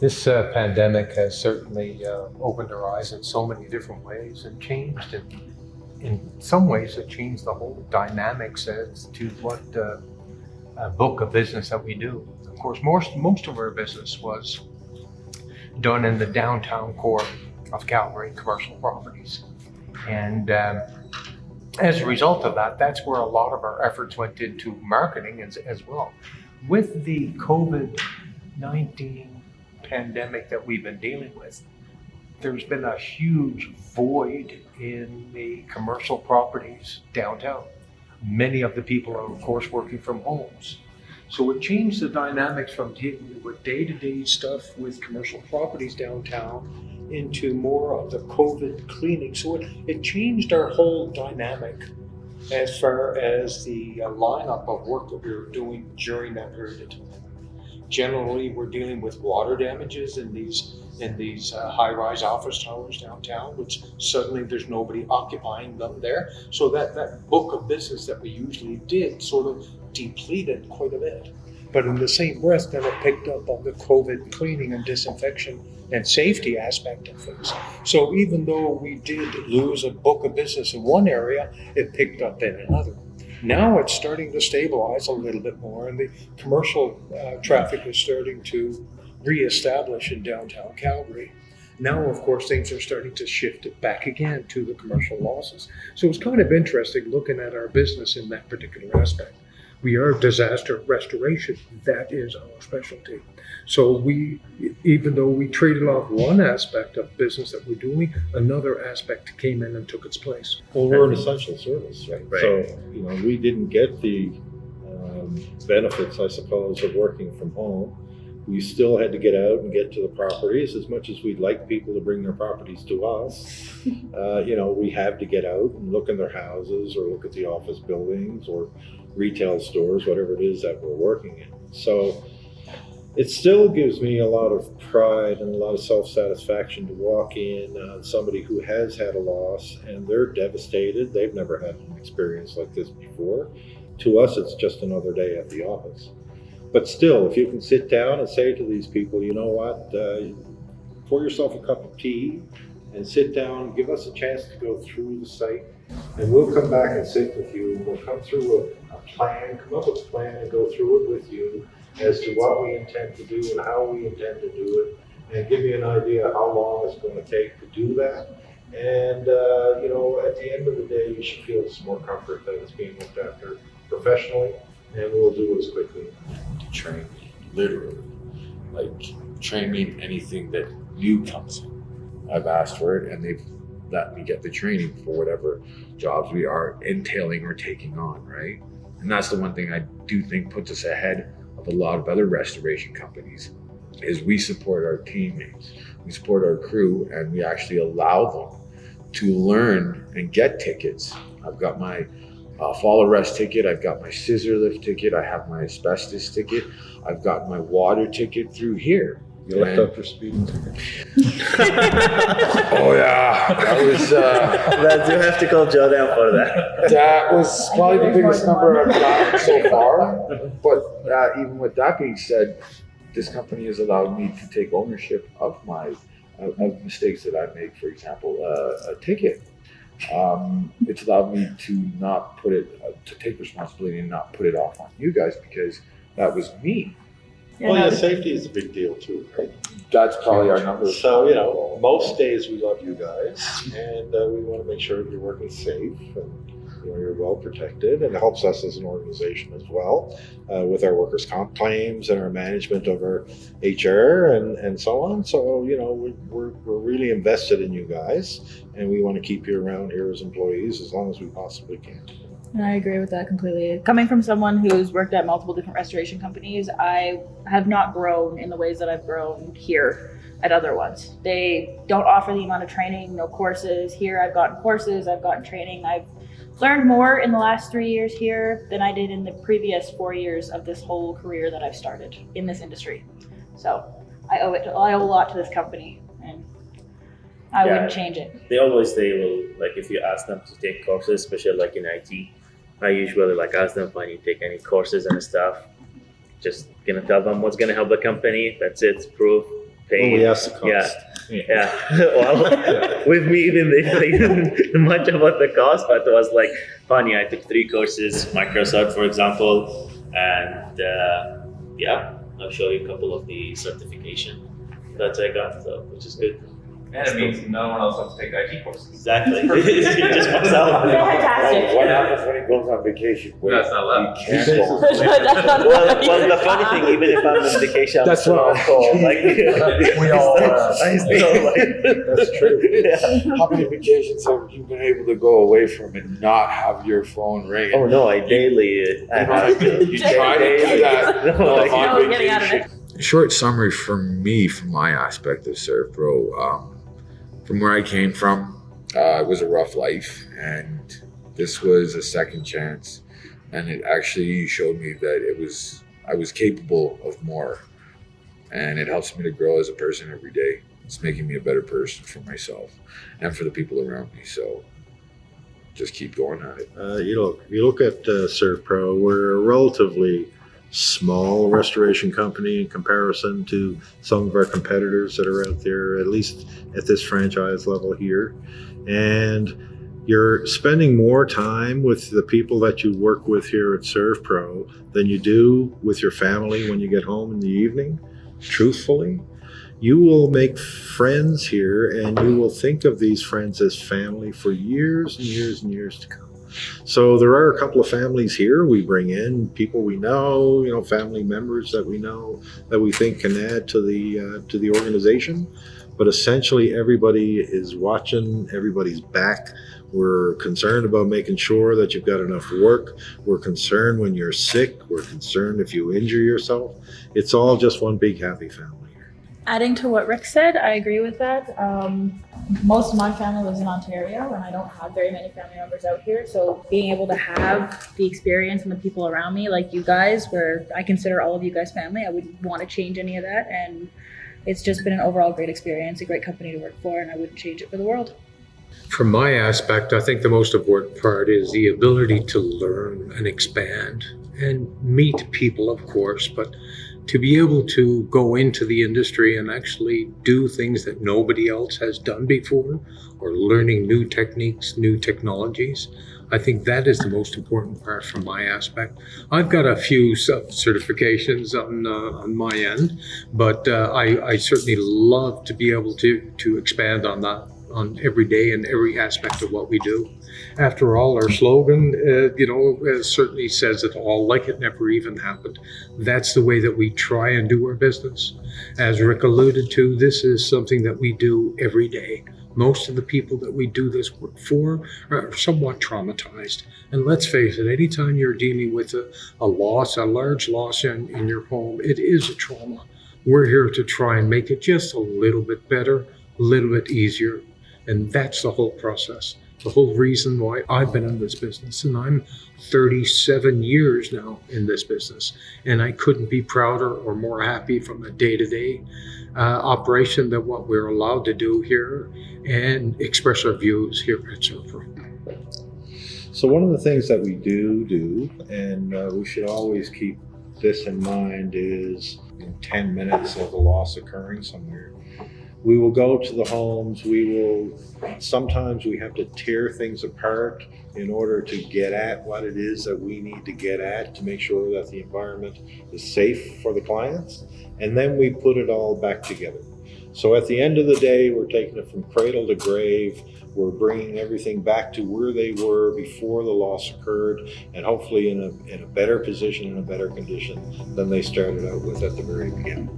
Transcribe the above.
This pandemic has certainly opened our eyes in so many different ways and changed it. In some ways, it changed the whole dynamics as to what book of business that we do. Of course, most of our business was done in the downtown core of Calgary commercial properties. And as a result of that, that's where a lot of our efforts went into marketing as well. With the COVID-19 pandemic that we've been dealing with, there's been a huge void in the commercial properties downtown. Many of the people are, of course, working from homes. So it changed the dynamics from dealing with day-to-day stuff with commercial properties downtown into more of the COVID cleaning. So it changed our whole dynamic as far as the lineup of work that we were doing during that period of time. Generally, we're dealing with water damages in these high-rise office towers downtown, which suddenly there's nobody occupying them there. So that book of business that we usually did sort of depleted quite a bit. But in the same breath, then it picked up on the COVID cleaning and disinfection and safety aspect of things. So even though we did lose a book of business in one area, it picked up in another. Now it's starting to stabilize a little bit more, and the commercial traffic is starting to reestablish in downtown Calgary. Now, of course, things are starting to shift it back again to the commercial losses. So it's kind of interesting looking at our business in that particular aspect. We are disaster restoration. That is our specialty. So even though we traded off one aspect of business that we're doing, another aspect came in and took its place. Well, we're an essential service, right? So, we didn't get the benefits, I suppose, of working from home. We still had to get out and get to the properties. As much as we'd like people to bring their properties to us, we have to get out and look in their houses or look at the office buildings or retail stores, whatever it is that we're working in. So it still gives me a lot of pride and a lot of self-satisfaction to walk in on somebody who has had a loss and they're devastated. They've never had an experience like this before. To us, it's just another day at the office. But still, if you can sit down and say to these people, you know what, pour yourself a cup of tea and sit down, give us a chance to go through the site, and we'll come back and sit with you. We'll come through a plan, come up with a plan and go through it with you as to what we intend to do and how we intend to do it, and give you an idea how long it's going to take to do that. And, at the end of the day, you should feel some more comfort that it's being looked after professionally, and we'll do it as quickly. Train me, literally. Train me in anything that new comes in. I've asked for it, and they've let me get the training for whatever jobs we are entailing or taking on, right? And that's the one thing I do think puts us ahead of a lot of other restoration companies, is we support our teammates, we support our crew, and we actually allow them to learn and get tickets. I've got my fall arrest ticket, I've got my scissor lift ticket, I have my asbestos ticket, I've got my water ticket through here. You left up your speeding ticket. Oh yeah, that was. You have to call Joe down for that. That was probably the biggest number I've gotten so far. But even with that being said, this company has allowed me to take ownership of my of mistakes that I make. For example, a ticket. It's allowed me to not put it to take responsibility and not put it off on you guys, because that was me. Well, safety is a big deal too, right? That's probably our number. So, most days we love you guys, and we want to make sure that you're working safe and you're well protected, and it helps us as an organization as well with our workers' comp claims and our management of our HR and so on. So, we're really invested in you guys, and we want to keep you around here as employees as long as we possibly can. And I agree with that completely. Coming from someone who's worked at multiple different restoration companies, I have not grown in the ways that I've grown here at other ones. They don't offer the amount of training, no courses. Here I've gotten courses, I've gotten training. I've learned more in the last 3 years here than I did in the previous 4 years of this whole career that I've started in this industry. So I owe a lot to this company, and I wouldn't change it. They always say, if you ask them to take courses, especially like in IT, I usually ask them if I need to take any courses and stuff. Just gonna tell them what's gonna help the company. That's it. It's proof. pay. Oh, yes, the cost. Yeah. Well, with me, even much about the cost, but it was like funny. I took 3 courses, Microsoft, for example, and I'll show you a couple of the certification that I got, so, which is good. And it means no one else wants to take IT courses. Exactly. It just works out. Fantastic. What happens when he goes on vacation? That's not allowed. He can't go on That's not Well, the funny thing, even if I'm on vacation, I'm That's still what on call. Like, we all are. I still like. That's true. Yeah. How many vacations have you been able to go away from and not have your phone ringing? Oh no, I daily. I have to. You try to do that. No, like, No getting out of it. Short summary for me, from my aspect of Servpro, from where I came from, it was a rough life, and this was a second chance, and it actually showed me that I was capable of more, and it helps me to grow as a person every day. It's making me a better person for myself and for the people around me. So just keep going at it. You look at Servpro, we're a relatively small restoration company in comparison to some of our competitors that are out there, at least at this franchise level here. And you're spending more time with the people that you work with here at Servpro than you do with your family when you get home in the evening. Truthfully, you will make friends here, and you will think of these friends as family for years and years and years to come. So there are a couple of families here. We bring in people we know, family members that we know that we think can add to the organization. But essentially, everybody is watching. Everybody's back. We're concerned about making sure that you've got enough work. We're concerned when you're sick. We're concerned if you injure yourself. It's all just one big happy family. Adding to what Rick said, I agree with that. Most of my family lives in Ontario, and I don't have very many family members out here. So being able to have the experience and the people around me, like you guys, where I consider all of you guys family, I wouldn't want to change any of that. And it's just been an overall great experience, a great company to work for, and I wouldn't change it for the world. From my aspect, I think the most important part is the ability to learn and expand and meet people, of course, but to be able to go into the industry and actually do things that nobody else has done before, or learning new techniques, new technologies. I think that is the most important part from my aspect. I've got a few certifications on my end, but I certainly love to be able to expand on that on every day and every aspect of what we do. After all, our slogan, certainly says it all, like it never even happened. That's the way that we try and do our business. As Rick alluded to, this is something that we do every day. Most of the people that we do this work for are somewhat traumatized. And let's face it, anytime you're dealing with a loss, a large loss in your home, it is a trauma. We're here to try and make it just a little bit better, a little bit easier. And that's the whole process. The whole reason why I've been in this business, and I'm 37 years now in this business, and I couldn't be prouder or more happy from a day-to-day operation than what we're allowed to do here and express our views here at Servpro. So one of the things that we do, and we should always keep this in mind, is in 10 minutes of a loss occurring somewhere, we will go to the homes. Sometimes we have to tear things apart in order to get at what it is that we need to get at to make sure that the environment is safe for the clients. And then we put it all back together. So at the end of the day, we're taking it from cradle to grave. We're bringing everything back to where they were before the loss occurred, and hopefully in a better position, in a better condition than they started out with at the very beginning.